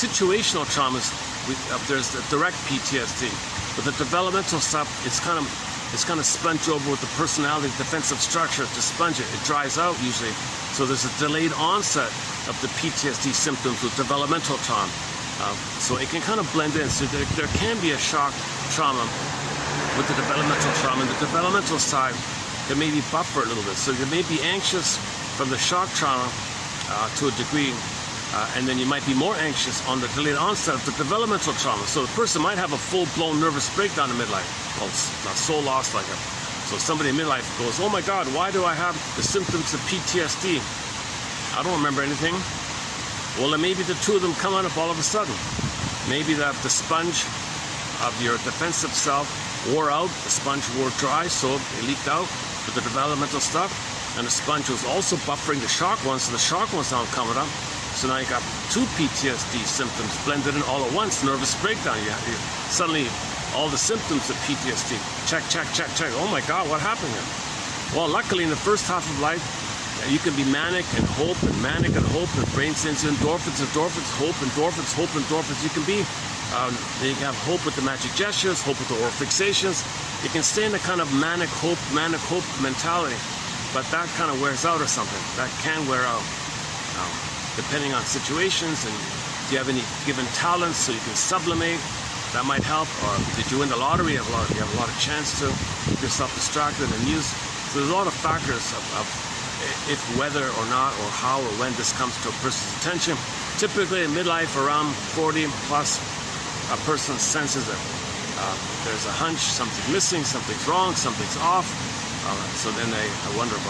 situational traumas, there's the direct PTSD. But the developmental stuff, it's kind of sponged over with the personality, defensive structure to sponge it. It dries out usually. So there's a delayed onset of the PTSD symptoms with developmental trauma. So it can kind of blend in. So there can be a shock trauma with the developmental trauma. And the developmental side can maybe buffer a little bit. So you may be anxious from the shock trauma to a degree, and then you might be more anxious on the delayed onset of the developmental trauma. So the person might have a full-blown nervous breakdown in midlife, called soul loss like that. So somebody in midlife goes, oh my God, why do I have the symptoms of PTSD? I don't remember anything. Well, then maybe the two of them come on up all of a sudden. Maybe that the sponge of your defensive self wore out, the sponge wore dry, so it leaked out with the developmental stuff, and the sponge was also buffering the shock ones, so the shock ones aren't coming up. So now you got two PTSD symptoms blended in all at once, nervous breakdown. You suddenly, all the symptoms of PTSD. Check. Oh my God, what happened here? Well, luckily in the first half of life, you can be manic and hope, and the brain sends you endorphins, hope, endorphins. You can be, you can have hope with the magic gestures, hope with the oral fixations. You can stay in a kind of manic hope mentality, but that kind of wears out or something. That can wear out, depending on situations. And do you have any given talents so you can sublimate? That might help. Or did you win the lottery? You have a lot of chance to keep yourself distracted and use. So there's a lot of factors of if whether or not, or how or when this comes to a person's attention. Typically in midlife, around 40 plus, a person senses that there's a hunch, something's missing, something's wrong, something's off. So then they wonder about